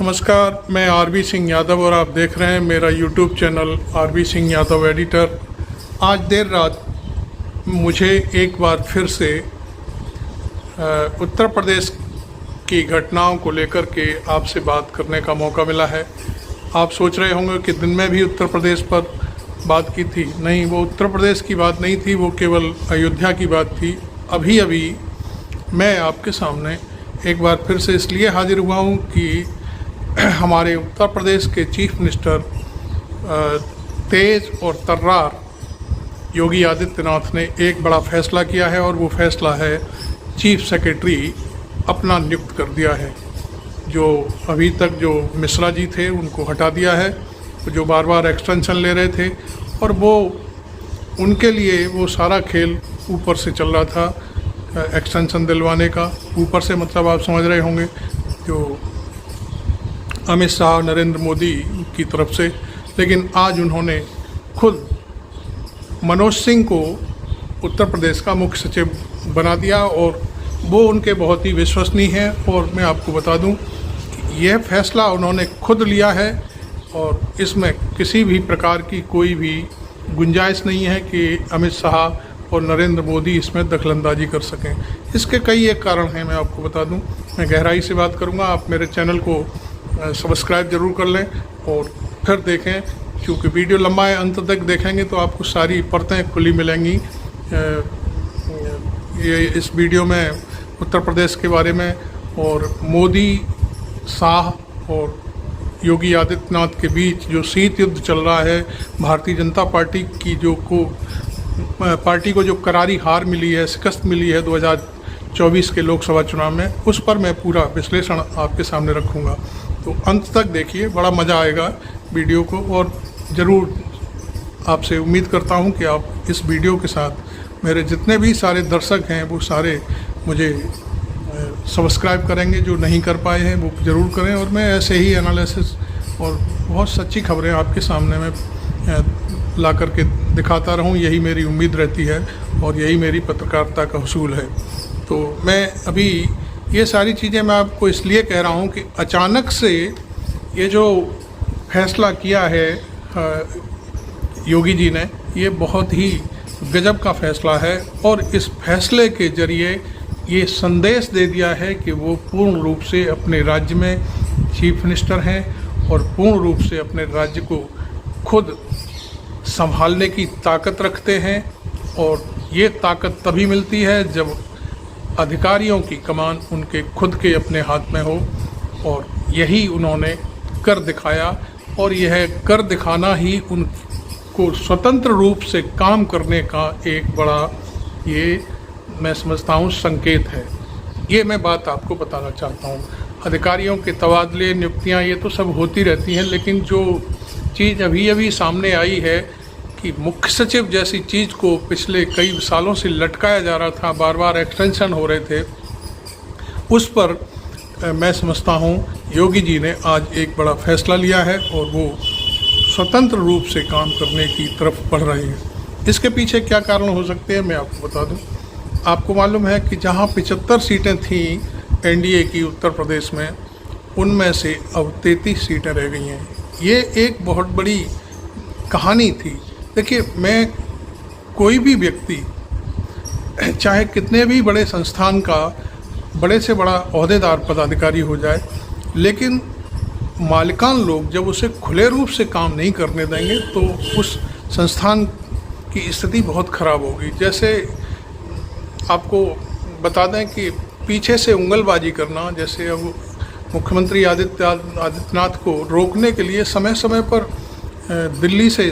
नमस्कार, मैं आरबी सिंह यादव और आप देख रहे हैं मेरा YouTube channel RB Singh Yadav editor. आज देर रात मुझे एक बार फिर से उत्तर प्रदेश की घटनाओं को लेकर के आपसे बात करने का मौका मिला है। आप सोच रहे होंगे कि दिन में भी उत्तर प्रदेश पर बात की थी। नहीं, वो उत्तर प्रदेश की बात नहीं थी, वो केवल अयोध्या की बात थी। अभी मैं आपके सामने एक बार फिर से इसलिए हाजिर हुआ हूँ कि हमारे उत्तर प्रदेश के चीफ मिनिस्टर तेज और तर्रार योगी आदित्यनाथ ने एक बड़ा फैसला किया है और वो फैसला है चीफ सेक्रेटरी अपना नियुक्त कर दिया है। जो अभी तक जो मिश्रा जी थे उनको हटा दिया है, जो बार बार एक्सटेंशन ले रहे थे, और वो उनके लिए वो सारा खेल ऊपर से चल रहा था एक्सटेंशन दिलवाने का। ऊपर से मतलब आप समझ रहे होंगे जो अमित शाह नरेंद्र मोदी की तरफ से। लेकिन आज उन्होंने खुद मनोज सिंह को उत्तर प्रदेश का मुख्य सचिव बना दिया और वो उनके बहुत ही विश्वसनीय हैं। और मैं आपको बता दूं कि यह फैसला उन्होंने खुद लिया है और इसमें किसी भी प्रकार की कोई भी गुंजाइश नहीं है कि अमित शाह और नरेंद्र मोदी इसमें दखलंदाजी कर सकें। इसके कई एक कारण हैं, मैं आपको बता दूं। मैं गहराई से बात करूंगा। आप मेरे चैनल को सब्सक्राइब जरूर कर लें और फिर देखें, क्योंकि वीडियो लंबा है। अंत तक देखेंगे तो आपको सारी परतें खुली मिलेंगी। ये इस वीडियो में उत्तर प्रदेश के बारे में और मोदी, शाह और योगी आदित्यनाथ के बीच जो शीत युद्ध चल रहा है, भारतीय जनता पार्टी की पार्टी को जो करारी हार मिली है, शिकस्त मिली है 2024 के लोकसभा चुनाव में, उस पर मैं पूरा विश्लेषण आपके सामने रखूँगा। तो अंत तक देखिए, बड़ा मज़ा आएगा वीडियो को। और ज़रूर आपसे उम्मीद करता हूं कि आप इस वीडियो के साथ मेरे जितने भी सारे दर्शक हैं वो सारे मुझे सब्सक्राइब करेंगे। जो नहीं कर पाए हैं वो ज़रूर करें। और मैं ऐसे ही एनालिसिस और बहुत सच्ची खबरें आपके सामने में ला करके दिखाता रहूं, यही मेरी उम्मीद रहती है और यही मेरी पत्रकारिता का उसूल है। तो मैं अभी ये सारी चीज़ें मैं आपको इसलिए कह रहा हूँ कि अचानक से ये जो फैसला किया है योगी जी ने, ये बहुत ही गजब का फैसला है। और इस फैसले के ज़रिए ये संदेश दे दिया है कि वो पूर्ण रूप से अपने राज्य में चीफ मिनिस्टर हैं और पूर्ण रूप से अपने राज्य को खुद संभालने की ताकत रखते हैं। और ये ताकत तभी मिलती है जब अधिकारियों की कमान उनके खुद के अपने हाथ में हो। और यही उन्होंने कर दिखाया और यह कर दिखाना ही उनको स्वतंत्र रूप से काम करने का एक बड़ा, ये मैं समझता हूँ, संकेत है। ये मैं बात आपको बताना चाहता हूँ। अधिकारियों के तबादले, नियुक्तियाँ, ये तो सब होती रहती हैं, लेकिन जो चीज़ अभी सामने आई है कि मुख्य सचिव जैसी चीज़ को पिछले कई सालों से लटकाया जा रहा था, बार बार एक्सटेंशन हो रहे थे, उस पर मैं समझता हूँ योगी जी ने आज एक बड़ा फैसला लिया है और वो स्वतंत्र रूप से काम करने की तरफ बढ़ रहे हैं। इसके पीछे क्या कारण हो सकते हैं मैं आपको बता दूं। आपको मालूम है कि जहां 75 सीटें थीं एनडीए की उत्तर प्रदेश में, उनमें से अब 33 सीटें रह गई हैं। ये एक बहुत बड़ी कहानी थी। देखिए, मैं कोई भी व्यक्ति चाहे कितने भी बड़े संस्थान का बड़े से बड़ा ओहदेदार पदाधिकारी हो जाए, लेकिन मालिकान लोग जब उसे खुले रूप से काम नहीं करने देंगे तो उस संस्थान की स्थिति बहुत ख़राब होगी। जैसे आपको बता दें कि पीछे से उंगलबाजी करना, जैसे अब मुख्यमंत्री आदित्यनाथ को रोकने के लिए समय समय पर दिल्ली से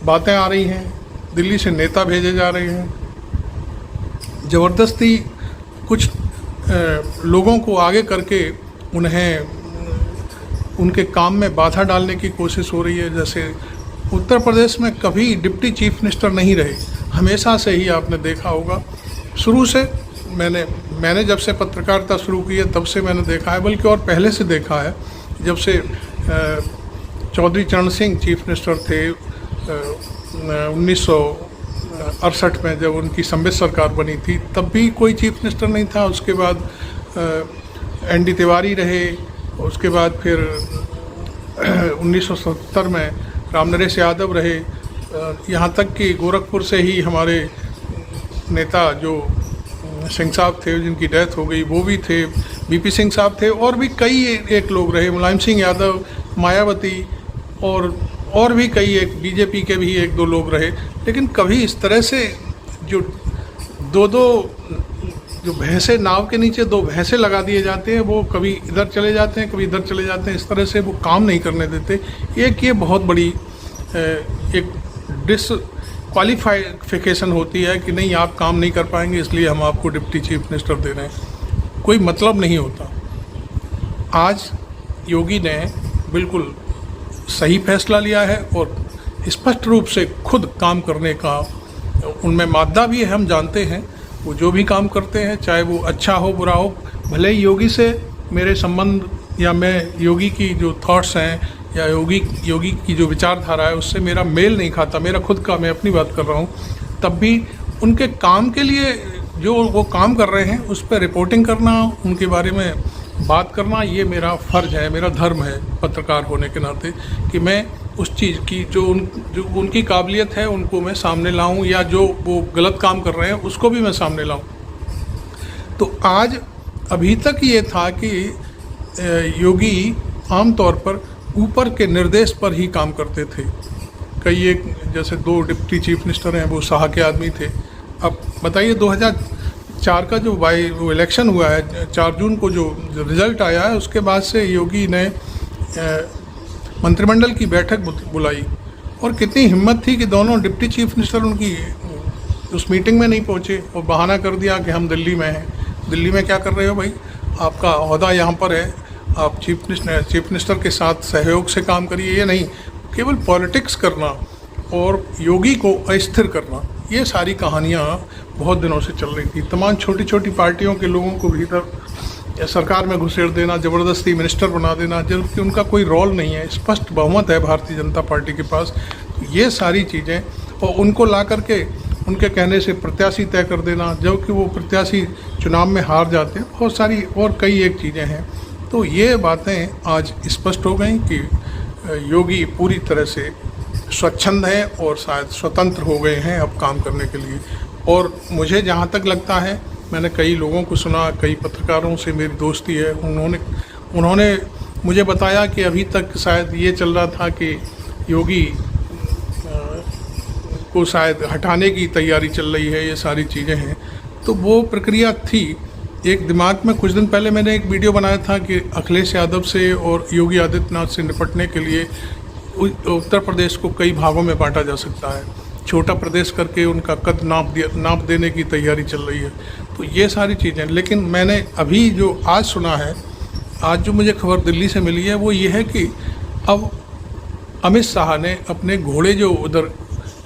बातें आ रही हैं, दिल्ली से नेता भेजे जा रहे हैं, ज़बरदस्ती कुछ लोगों को आगे करके उन्हें उनके काम में बाधा डालने की कोशिश हो रही है। जैसे उत्तर प्रदेश में कभी डिप्टी चीफ मिनिस्टर नहीं रहे, हमेशा से ही आपने देखा होगा। शुरू से मैंने जब से पत्रकारिता शुरू की है तब से मैंने देखा है, बल्कि और पहले से देखा है। जब से चौधरी चरण सिंह चीफ मिनिस्टर थे 1968 में, जब उनकी संवित सरकार बनी थी, तब भी कोई चीफ मिनिस्टर नहीं था। उसके बाद एन डी तिवारी रहे, उसके बाद फिर 1970 में रामनरेश यादव रहे। यहाँ तक कि गोरखपुर से ही हमारे नेता जो सिंह साहब थे जिनकी डेथ हो गई वो भी थे, बीपी सिंह साहब थे, और भी कई एक लोग रहे, मुलायम सिंह यादव, मायावती और भी कई एक बीजेपी के भी एक दो लोग रहे। लेकिन कभी इस तरह से जो दो जो भैंसे, नाव के नीचे दो भैंसे लगा दिए जाते हैं, वो कभी इधर चले जाते हैं कभी इधर चले जाते हैं, इस तरह से वो काम नहीं करने देते। एक ये बहुत बड़ी एक डिसक्वालिफिकेशन होती है कि नहीं आप काम नहीं कर पाएंगे इसलिए हम आपको डिप्टी चीफ मिनिस्टर दे रहे हैं, कोई मतलब नहीं होता। आज योगी ने बिल्कुल सही फैसला लिया है और स्पष्ट रूप से खुद काम करने का उनमें मादा भी है। हम जानते हैं वो जो भी काम करते हैं, चाहे वो अच्छा हो बुरा हो, भले ही योगी से मेरे संबंध या मैं योगी की जो थॉट्स हैं या योगी की जो विचारधारा है उससे मेरा मेल नहीं खाता, मेरा खुद का, मैं अपनी बात कर रहा हूँ, तब भी उनके काम के लिए जो वो काम कर रहे हैं उस पर रिपोर्टिंग करना, उनके बारे में बात करना, ये मेरा फ़र्ज़ है, मेरा धर्म है पत्रकार होने के नाते कि मैं उस चीज़ की जो उनकी काबिलियत है उनको मैं सामने लाऊं, या जो वो गलत काम कर रहे हैं उसको भी मैं सामने लाऊं। तो आज अभी तक ये था कि योगी आमतौर पर ऊपर के निर्देश पर ही काम करते थे। कई एक जैसे दो डिप्टी चीफ मिनिस्टर हैं वो शाह के आदमी थे। अब बताइए 2004 का जो वो इलेक्शन हुआ है, 4 जून को जो रिज़ल्ट आया है, उसके बाद से योगी ने मंत्रिमंडल की बैठक बुलाई और कितनी हिम्मत थी कि दोनों डिप्टी चीफ मिनिस्टर उनकी उस मीटिंग में नहीं पहुंचे और बहाना कर दिया कि हम दिल्ली में हैं। दिल्ली में क्या कर रहे हो भाई, आपका ओहदा यहाँ पर है, आप चीफ मिनिस्टर के साथ सहयोग से काम करिए। ये नहीं, केवल पॉलिटिक्स करना और योगी को अस्थिर करना, ये सारी कहानियाँ बहुत दिनों से चल रही थी। तमाम छोटी छोटी पार्टियों के लोगों को भीतर सरकार में घुसेड़ देना, ज़बरदस्ती मिनिस्टर बना देना, जबकि उनका कोई रोल नहीं है, स्पष्ट बहुमत है भारतीय जनता पार्टी के पास। ये सारी चीज़ें, और उनको ला करके उनके कहने से प्रत्याशी तय कर देना, जबकि वो प्रत्याशी चुनाव में हार जाते हैं। बहुत सारी और कई एक चीज़ें हैं। तो ये बातें आज स्पष्ट हो गई कि योगी पूरी तरह से स्वच्छंद हैं और शायद स्वतंत्र हो गए हैं अब काम करने के लिए। और मुझे जहाँ तक लगता है, मैंने कई लोगों को सुना, कई पत्रकारों से मेरी दोस्ती है, उन्होंने मुझे बताया कि अभी तक शायद ये चल रहा था कि योगी को शायद हटाने की तैयारी चल रही है, ये सारी चीज़ें हैं। तो वो प्रक्रिया थी एक दिमाग में। कुछ दिन पहले मैंने एक वीडियो बनाया था कि अखिलेश यादव से और योगी आदित्यनाथ से निपटने के लिए उत्तर प्रदेश को कई भागों में बांटा जा सकता है, छोटा प्रदेश करके उनका कद नाप देने की तैयारी चल रही है। तो ये सारी चीज़ें, लेकिन मैंने अभी जो आज सुना है, आज जो मुझे खबर दिल्ली से मिली है, वो ये है कि अब अमित शाह ने अपने घोड़े जो उधर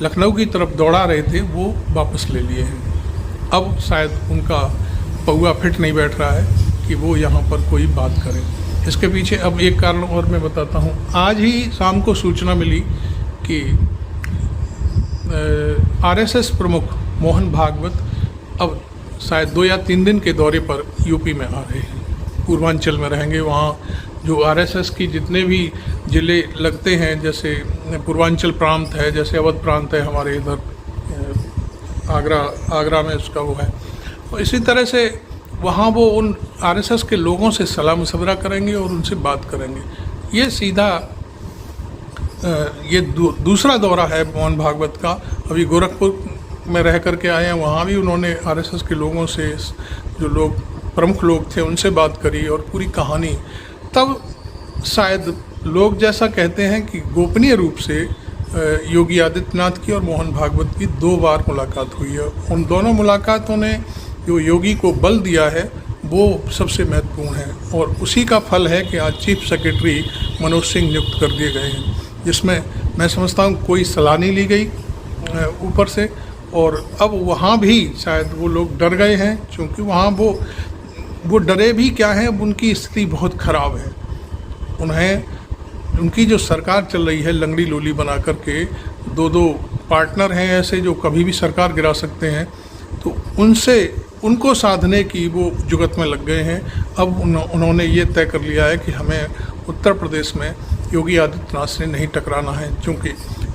लखनऊ की तरफ दौड़ा रहे थे वो वापस ले लिए हैं। अब शायद उनका पौआ फिट नहीं बैठ रहा है कि वो यहाँ पर कोई बात करें। इसके पीछे अब एक कारण और मैं बताता हूँ। आज ही शाम को सूचना मिली कि आरएसएस प्रमुख मोहन भागवत अब शायद 2 या 3 दिन के दौरे पर यूपी में आ रहे हैं, पूर्वांचल में रहेंगे। वहाँ जो आरएसएस की जितने भी ज़िले लगते हैं, जैसे पूर्वांचल प्रांत है, जैसे अवध प्रांत है हमारे इधर, आगरा में उसका वो है, तो इसी तरह से वहाँ वो उन आरएसएस के लोगों से सलाह मशवरा करेंगे और उनसे बात करेंगे। ये सीधा ये दूसरा दौरा है मोहन भागवत का। अभी गोरखपुर में रह करके आए हैं, वहाँ भी उन्होंने आरएसएस के लोगों से, जो लोग प्रमुख लोग थे, उनसे बात करी और पूरी कहानी। तब शायद लोग जैसा कहते हैं कि गोपनीय रूप से योगी आदित्यनाथ की और मोहन भागवत की 2 बार मुलाकात हुई है। उन दोनों मुलाकातों ने जो योगी को बल दिया है वो सबसे महत्वपूर्ण है, और उसी का फल है कि आज चीफ सेक्रेटरी मनोज सिंह नियुक्त कर दिए गए हैं, जिसमें मैं समझता हूँ कोई सलाह नहीं ली गई ऊपर से। और अब वहाँ भी शायद वो लोग डर गए हैं, क्योंकि वहाँ वो डरे भी क्या हैं, उनकी स्थिति बहुत ख़राब है। उनकी जो सरकार चल रही है लंगड़ी लोली बना करके, 2 पार्टनर हैं ऐसे जो कभी भी सरकार गिरा सकते हैं, तो उनसे उनको साधने की वो जुगत में लग गए हैं। अब उन्होंने ये तय कर लिया है कि हमें उत्तर प्रदेश में योगी आदित्यनाथ से नहीं टकराना है, क्योंकि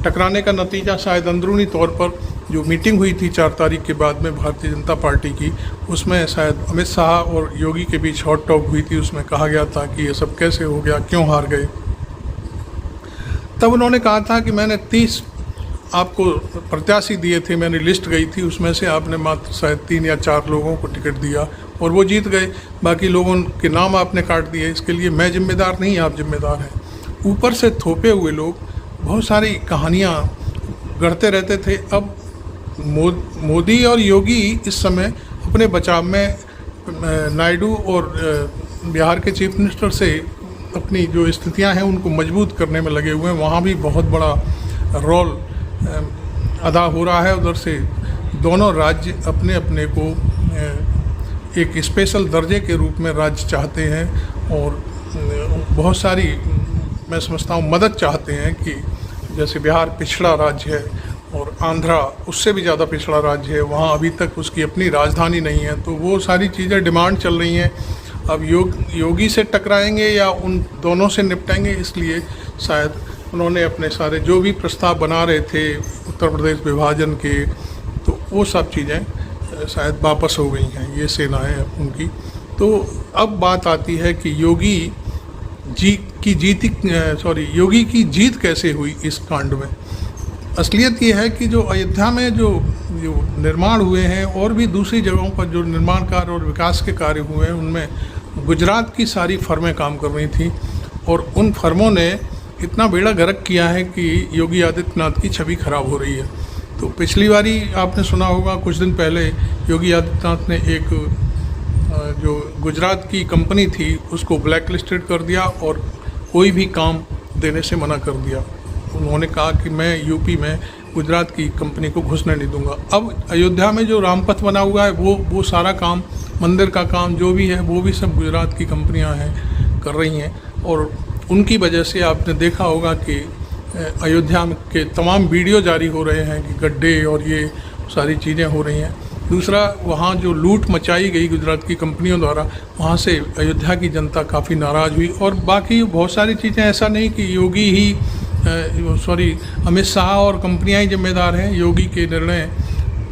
टकराने का नतीजा शायद अंदरूनी तौर पर जो मीटिंग हुई थी 4 तारीख के बाद में भारतीय जनता पार्टी की, उसमें शायद अमित शाह और योगी के बीच हॉट टॉक हुई थी। उसमें कहा गया था कि ये सब कैसे हो गया, क्यों हार गए। तब उन्होंने कहा था कि मैंने 30 आपको प्रत्याशी दिए थे, मैंने लिस्ट गई थी, उसमें से आपने मात्र शायद 3 या 4 लोगों को टिकट दिया और वो जीत गए, बाकी लोगों के नाम आपने काट दिए। इसके लिए मैं जिम्मेदार नहीं, आप जिम्मेदार हैं। ऊपर से थोपे हुए लोग बहुत सारी कहानियाँ गढ़ते रहते थे। अब मोदी और योगी इस समय अपने बचाव में नायडू और बिहार के चीफ मिनिस्टर से अपनी जो स्थितियां हैं उनको मजबूत करने में लगे हुए हैं। वहाँ भी बहुत बड़ा रोल अदा हो रहा है। उधर से दोनों राज्य अपने अपने को एक स्पेशल दर्जे के रूप में राज्य चाहते हैं और बहुत सारी मैं समझता हूँ मदद चाहते हैं कि जैसे बिहार पिछड़ा राज्य है और आंध्रा उससे भी ज़्यादा पिछड़ा राज्य है, वहाँ अभी तक उसकी अपनी राजधानी नहीं है, तो वो सारी चीज़ें डिमांड चल रही हैं। अब योगी से टकराएंगे या उन दोनों से निपटेंगे, इसलिए शायद उन्होंने अपने सारे जो भी प्रस्ताव बना रहे थे उत्तर प्रदेश विभाजन के, तो वो सब चीज़ें शायद वापस हो गई हैं ये सेनाएं उनकी। तो अब बात आती है कि योगी की जीत कैसे हुई इस कांड में। असलियत ये है कि जो अयोध्या में जो निर्माण हुए हैं और भी दूसरी जगहों पर जो निर्माण कार्य और विकास के कार्य हुए हैं, उनमें गुजरात की सारी फर्में काम कर रही थी और उन फर्मों ने इतना बेड़ा गर्क किया है कि योगी आदित्यनाथ की छवि खराब हो रही है। तो पिछली बारी आपने सुना होगा, कुछ दिन पहले योगी आदित्यनाथ ने एक जो गुजरात की कंपनी थी उसको ब्लैक लिस्टेड कर दिया और कोई भी काम देने से मना कर दिया। उन्होंने कहा कि मैं यूपी में गुजरात की कंपनी को घुसने नहीं दूंगा। अब अयोध्या में जो रामपथ बना हुआ है वो सारा काम, मंदिर का काम जो भी है, वो भी सब गुजरात की कंपनियां हैं कर रही हैं और उनकी वजह से आपने देखा होगा कि अयोध्या के तमाम वीडियो जारी हो रहे हैं कि गड्ढे और ये सारी चीज़ें हो रही हैं। दूसरा, वहाँ जो लूट मचाई गई गुजरात की कंपनियों द्वारा, वहाँ से अयोध्या की जनता काफ़ी नाराज़ हुई। और बाकी बहुत सारी चीज़ें, ऐसा नहीं कि योगी ही अमित शाह और कंपनियां ही जिम्मेदार हैं। योगी के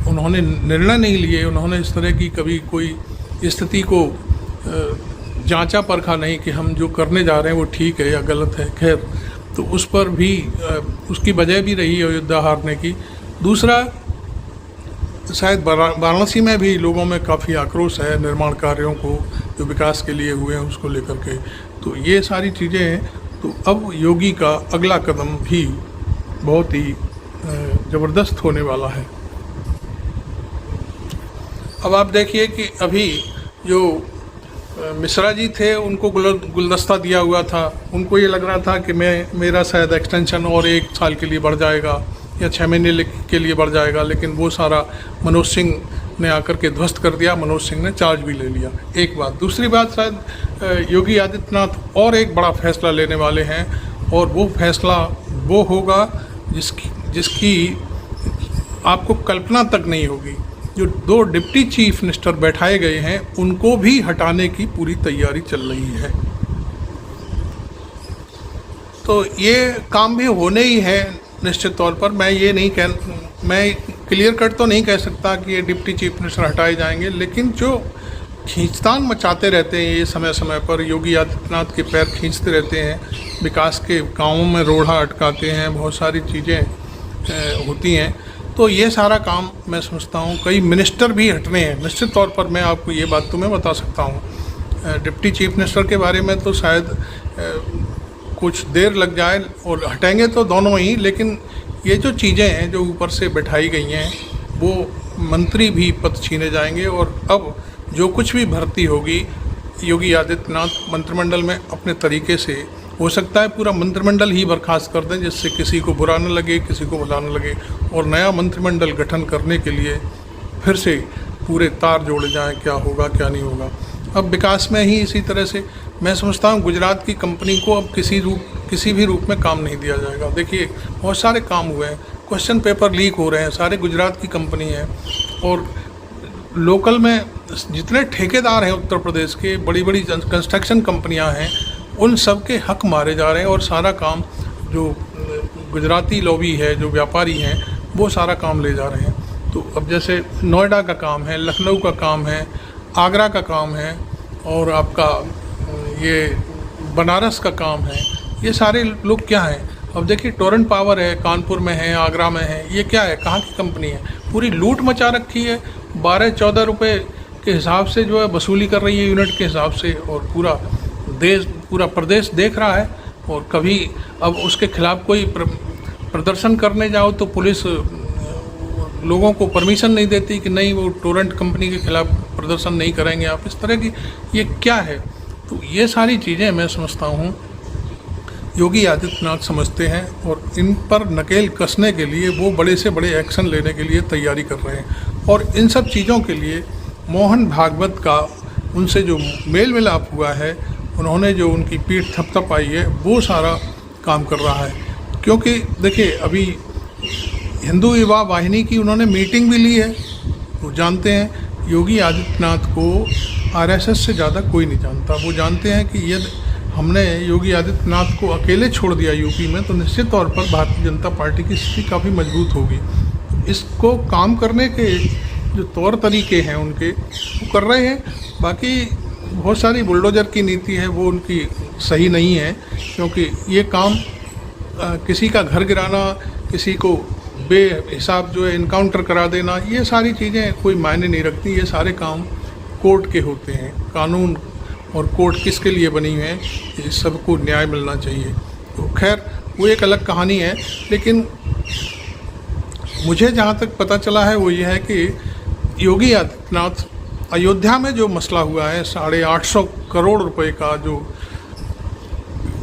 उन्होंने निर्णय नहीं लिए, उन्होंने इस तरह की कभी कोई स्थिति को जांचा परखा नहीं कि हम जो करने जा रहे हैं वो ठीक है या गलत है। खैर, तो उस पर भी उसकी वजह भी रही अयोध्या हारने की। दूसरा, शायद वाराणसी में भी लोगों में काफ़ी आक्रोश है निर्माण कार्यों को जो विकास के लिए हुए हैं उसको लेकर के। तो ये सारी चीज़ें हैं। तो अब योगी का अगला कदम भी बहुत ही ज़बरदस्त होने वाला है। अब आप देखिए कि अभी जो मिश्रा जी थे उनको गुलदस्ता दिया हुआ था, उनको ये लग रहा था कि मेरा शायद एक्सटेंशन और 1 साल के लिए बढ़ जाएगा या 6 महीने के लिए बढ़ जाएगा, लेकिन वो सारा मनोज सिंह ने आकर के ध्वस्त कर दिया। मनोज सिंह ने चार्ज भी ले लिया। एक बात। दूसरी बात, शायद योगी आदित्यनाथ और एक बड़ा फैसला लेने वाले हैं और वो फैसला वो होगा जिसकी आपको कल्पना तक नहीं होगी। जो 2 डिप्टी चीफ मिनिस्टर बैठाए गए हैं उनको भी हटाने की पूरी तैयारी चल रही है। तो ये काम भी होने ही है निश्चित तौर पर। मैं क्लियर कट तो नहीं कह सकता कि ये डिप्टी चीफ मिनिस्टर हटाए जाएंगे, लेकिन जो खींचतान मचाते रहते हैं ये समय समय पर, योगी आदित्यनाथ के पैर खींचते रहते हैं, विकास के कामों में रोड़ा अटकाते हैं, बहुत सारी चीज़ें होती हैं। तो ये सारा काम मैं समझता हूँ कई मिनिस्टर भी हटने हैं निश्चित तौर पर। मैं आपको ये बात तो मैं बता सकता हूँ। डिप्टी चीफ मिनिस्टर के बारे में तो शायद कुछ देर लग जाए और हटेंगे तो दोनों ही, लेकिन ये जो चीज़ें हैं जो ऊपर से बैठाई गई हैं वो मंत्री भी पद छीने जाएंगे। और अब जो कुछ भी भर्ती होगी योगी आदित्यनाथ मंत्रिमंडल में अपने तरीके से, हो सकता है पूरा मंत्रिमंडल ही बर्खास्त कर दें जिससे किसी को बुरा न लगे, किसी को भला न लगे, और नया मंत्रिमंडल गठन करने के लिए फिर से पूरे तार जोड़े जाएं, क्या होगा क्या नहीं होगा। अब विकास में ही इसी तरह से मैं समझता हूँ गुजरात की कंपनी को अब किसी भी रूप में काम नहीं दिया जाएगा। देखिए बहुत सारे काम हुए हैं, क्वेश्चन पेपर लीक हो रहे हैं, सारे गुजरात की कंपनी है और लोकल में जितने ठेकेदार हैं उत्तर प्रदेश के, बड़ी बड़ी कंस्ट्रक्शन कंपनियां हैं, उन सब के हक मारे जा रहे हैं और सारा काम जो गुजराती लॉबी है, जो व्यापारी हैं, वो सारा काम ले जा रहे हैं। तो अब जैसे नोएडा का काम है, लखनऊ का काम है, आगरा का काम है और आपका ये बनारस का काम है, ये सारे लोग क्या हैं? अब देखिए टोरेंट पावर है, कानपुर में है, आगरा में है, ये क्या है? कहाँ की कंपनी है? पूरी लूट मचा रखी है। 12-14 रुपये के हिसाब से जो है वसूली कर रही है यूनिट के हिसाब से, और पूरा देश, पूरा प्रदेश देख रहा है। और कभी अब उसके खिलाफ कोई प्रदर्शन करने जाओ तो पुलिस लोगों को परमिशन नहीं देती कि नहीं, वो टोरेंट कंपनी के खिलाफ प्रदर्शन नहीं करेंगे आप, इस तरह की ये क्या है? तो ये सारी चीज़ें मैं समझता हूँ योगी आदित्यनाथ समझते हैं और इन पर नकेल कसने के लिए वो बड़े से बड़े एक्शन लेने के लिए तैयारी कर रहे हैं। और इन सब चीज़ों के लिए मोहन भागवत का उनसे जो मेल मिलाप हुआ है, उन्होंने जो उनकी पीठ थपथपाई है, वो सारा काम कर रहा है। क्योंकि देखिए अभी हिंदू युवा वाहिनी की उन्होंने मीटिंग भी ली है। वो जानते हैं योगी आदित्यनाथ को आरएसएस से ज़्यादा कोई नहीं जानता। वो जानते हैं कि यदि हमने योगी आदित्यनाथ को अकेले छोड़ दिया यूपी में तो निश्चित तौर पर भारतीय जनता पार्टी की स्थिति काफ़ी मजबूत होगी। इसको काम करने के जो तौर तरीके हैं उनके, वो कर रहे हैं। बाकी बहुत सारी बुलडोजर की नीति है, वो उनकी सही नहीं है, क्योंकि ये काम किसी का घर गिराना, किसी को बेहिसाब जो है इनकाउंटर करा देना, ये सारी चीज़ें कोई मायने नहीं रखती। ये सारे काम कोर्ट के होते हैं। कानून और कोर्ट किसके लिए बनी हुई है? इस सबको न्याय मिलना चाहिए। तो खैर वो एक अलग कहानी है। लेकिन मुझे जहाँ तक पता चला है वो ये है कि योगी आदित्यनाथ अयोध्या में जो मसला हुआ है, 850 करोड़ रुपए का जो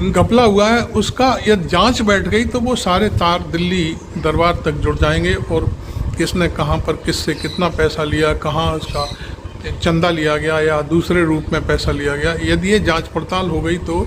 घपला हुआ है, उसका यदि जांच बैठ गई तो वो सारे तार दिल्ली दरबार तक जुड़ जाएंगे और किसने कहाँ पर किससे कितना पैसा लिया, कहाँ उसका चंदा लिया गया या दूसरे रूप में पैसा लिया गया, यदि ये जांच पड़ताल हो गई तो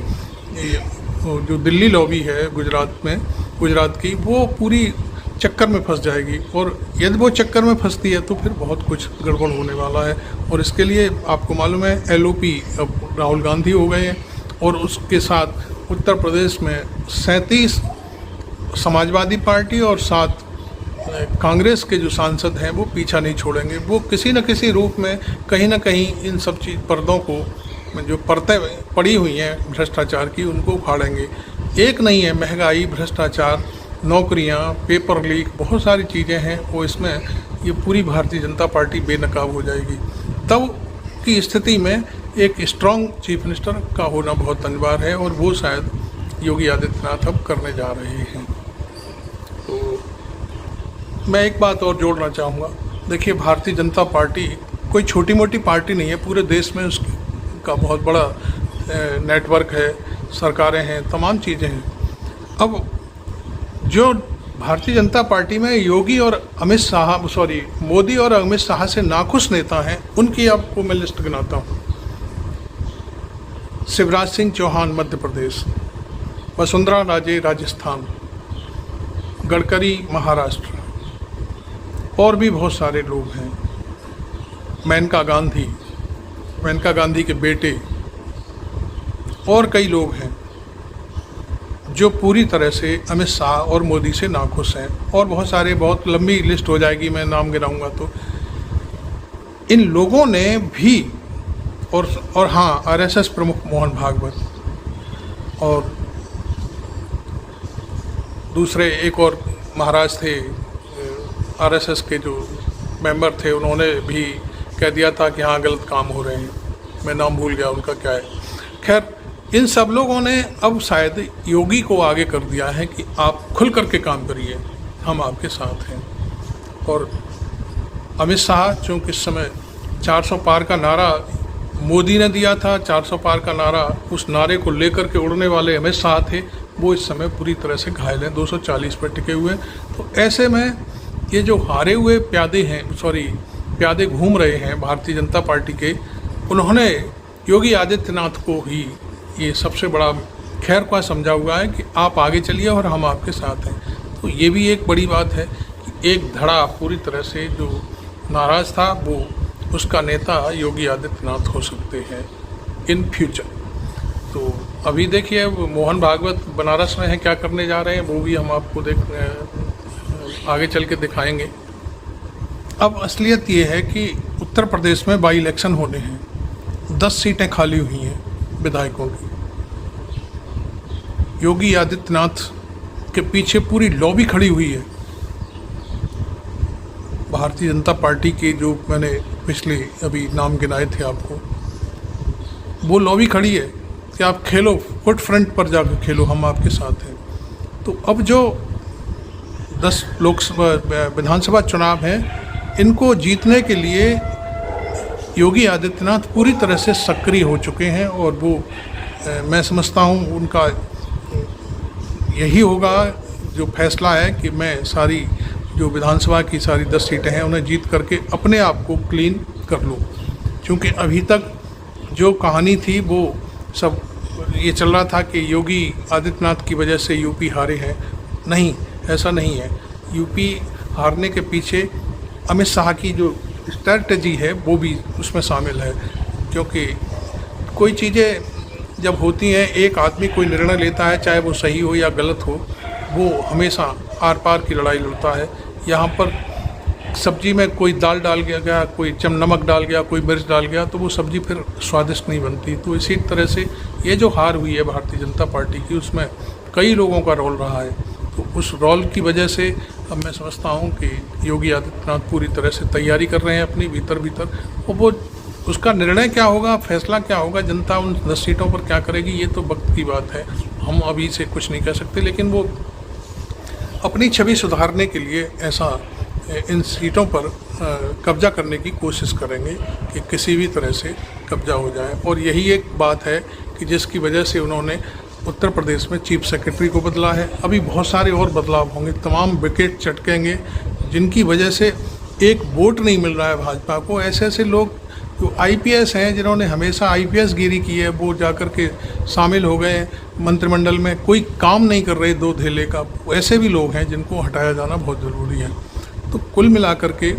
जो दिल्ली लॉबी है गुजरात की, वो पूरी चक्कर में फंस जाएगी। और यदि वो चक्कर में फंसती है तो फिर बहुत कुछ गड़बड़ होने वाला है। और इसके लिए आपको मालूम है LOP अब राहुल गांधी हो गए हैं और उसके साथ उत्तर प्रदेश में 37 समाजवादी पार्टी और 7 कांग्रेस के जो सांसद हैं वो पीछा नहीं छोड़ेंगे। वो किसी न किसी रूप में कहीं ना कहीं इन सब पर्दों को, जो परतें पड़ी हुई हैं भ्रष्टाचार की, उनको उखाड़ेंगे। एक नहीं है, महंगाई, भ्रष्टाचार, नौकरियां, पेपर लीक, बहुत सारी चीज़ें हैं। वो इसमें ये पूरी भारतीय जनता पार्टी बेनकाब हो जाएगी। तब की स्थिति में एक स्ट्रॉन्ग चीफ मिनिस्टर का होना बहुत अनिवार्य है और वो शायद योगी आदित्यनाथ अब करने जा रहे हैं। तो मैं एक बात और जोड़ना चाहूँगा। देखिए भारतीय जनता पार्टी कोई छोटी मोटी पार्टी नहीं है। पूरे देश में उसका बहुत बड़ा नेटवर्क है, सरकारें हैं, तमाम चीज़ें हैं। अब जो भारतीय जनता पार्टी में योगी और मोदी और अमित शाह से नाखुश नेता हैं, उनकी आपको मैं लिस्ट गिनाता हूँ। शिवराज सिंह चौहान मध्य प्रदेश, वसुंधरा राजे राजस्थान, गडकरी महाराष्ट्र, और भी बहुत सारे लोग हैं। मेनका गांधी के बेटे और कई लोग हैं जो पूरी तरह से अमित शाह और मोदी से नाखुश हैं। और बहुत सारे, बहुत लंबी लिस्ट हो जाएगी, मैं नाम गिनाऊंगा तो। इन लोगों ने भी और हाँ, आरएसएस प्रमुख मोहन भागवत और दूसरे एक और महाराज थे आरएसएस के जो मेंबर थे, उन्होंने भी कह दिया था कि हाँ गलत काम हो रहे हैं। मैं नाम भूल गया उनका क्या है। खैर इन सब लोगों ने अब शायद योगी को आगे कर दिया है कि आप खुल करके काम करिए, हम आपके साथ हैं। और अमित शाह चूँकि इस समय 400 पार का नारा मोदी ने दिया था, 400 पार का नारा, उस नारे को लेकर के उड़ने वाले अमित शाह थे, वो इस समय पूरी तरह से घायल हैं, 240 पर टिके हुए। तो ऐसे में ये जो हारे हुए प्यादे घूम रहे हैं भारतीय जनता पार्टी के, उन्होंने योगी आदित्यनाथ को ही ये सबसे बड़ा खैर ख्वाह समझा हुआ है कि आप आगे चलिए और हम आपके साथ हैं। तो ये भी एक बड़ी बात है कि एक धड़ा पूरी तरह से जो नाराज़ था वो उसका नेता योगी आदित्यनाथ हो सकते हैं इन फ्यूचर। तो अभी देखिए मोहन भागवत बनारस में हैं, क्या करने जा रहे हैं वो भी हम आपको आगे चल के दिखाएंगे। अब असलियत ये है कि उत्तर प्रदेश में बाई इलेक्शन होने हैं, 10 सीटें खाली हुई हैं विधायकों की। योगी आदित्यनाथ के पीछे पूरी लॉबी खड़ी हुई है। भारतीय जनता पार्टी के जो मैंने पिछले अभी नाम गिनाए थे आपको, वो लॉबी खड़ी है कि आप खेलो, फुट फ्रंट पर जाकर खेलो, हम आपके साथ हैं। तो अब जो 10 लोकसभा विधानसभा चुनाव हैं, इनको जीतने के लिए योगी आदित्यनाथ पूरी तरह से सक्रिय हो चुके हैं और वो मैं समझता हूँ उनका यही होगा जो फैसला है कि मैं सारी जो विधानसभा की सारी 10 सीटें हैं उन्हें जीत करके अपने आप को क्लीन कर लूँ। क्योंकि अभी तक जो कहानी थी वो सब ये चल रहा था कि योगी आदित्यनाथ की वजह से यूपी हारे हैं। नहीं, ऐसा नहीं है। यूपी हारने के पीछे अमित शाह की जो स्ट्रैटेजी है वो भी उसमें शामिल है। क्योंकि कोई चीज़ें जब होती हैं, एक आदमी कोई निर्णय लेता है, चाहे वो सही हो या गलत हो, वो हमेशा आर पार की लड़ाई लड़ता है। यहाँ पर सब्जी में कोई दाल डाल गया, कोई नमक डाल गया, कोई मिर्च डाल गया, तो वो सब्जी फिर स्वादिष्ट नहीं बनती। तो इसी तरह से ये जो हार हुई है भारतीय जनता पार्टी की, उसमें कई लोगों का रोल रहा है। तो उस रोल की वजह से अब मैं समझता हूँ कि योगी आदित्यनाथ पूरी तरह से तैयारी कर रहे हैं अपनी भीतर। और वो उसका निर्णय क्या होगा, फैसला क्या होगा, जनता उन 10 सीटों पर क्या करेगी, ये तो वक्त की बात है। हम अभी से कुछ नहीं कह सकते, लेकिन वो अपनी छवि सुधारने के लिए ऐसा इन सीटों पर कब्जा करने की कोशिश करेंगे कि किसी भी तरह से कब्जा हो जाए। और यही एक बात है कि जिसकी वजह से उन्होंने उत्तर प्रदेश में चीफ सेक्रेटरी को बदला है। अभी बहुत सारे और बदलाव होंगे, तमाम विकेट चटकेंगे, जिनकी वजह से एक वोट नहीं मिल रहा है भाजपा को। ऐसे लोग जो आईपीएस हैं, जिन्होंने हमेशा आईपीएस गिरी की है, वो जाकर के शामिल हो गए मंत्रिमंडल में, कोई काम नहीं कर रहे 2 धेले का। ऐसे भी लोग हैं जिनको हटाया जाना बहुत ज़रूरी है। तो कुल मिलाकर के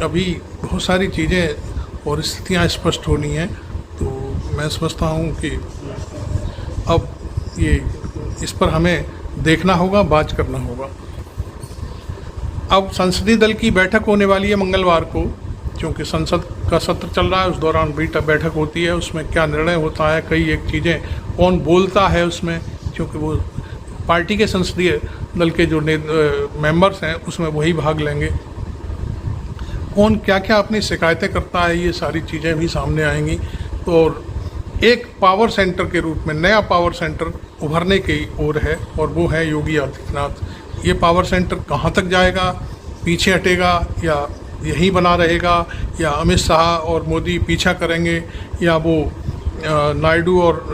अभी बहुत सारी चीज़ें और स्थितियाँ स्पष्ट होनी हैं। तो मैं समझता हूँ कि अब ये इस पर हमें देखना होगा, बात करना होगा। अब संसदीय दल की बैठक होने वाली है मंगलवार को, क्योंकि संसद का सत्र चल रहा है। उस दौरान बैठक होती है, उसमें क्या निर्णय होता है, कई एक चीज़ें, कौन बोलता है उसमें, क्योंकि वो पार्टी के संसदीय दल के जो मेंबर्स हैं उसमें वही भाग लेंगे। कौन क्या क्या अपनी शिकायतें करता है, ये सारी चीज़ें भी सामने आएंगी। और एक पावर सेंटर के रूप में नया पावर सेंटर उभरने की ओर है, और वो है योगी आदित्यनाथ। ये पावर सेंटर कहाँ तक जाएगा, पीछे हटेगा या यही बना रहेगा, या अमित शाह और मोदी पीछा करेंगे, या वो नायडू और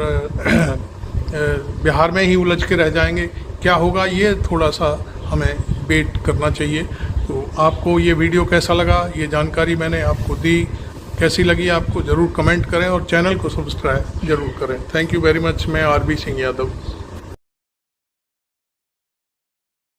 बिहार में ही उलझ के रह जाएंगे, क्या होगा, ये थोड़ा सा हमें वेट करना चाहिए। तो आपको ये वीडियो कैसा लगा, ये जानकारी मैंने आपको दी, कैसी लगी आपको ज़रूर कमेंट करें और चैनल को सब्सक्राइब ज़रूर करें। Thank you very much. मैं आरबी सिंह यादव।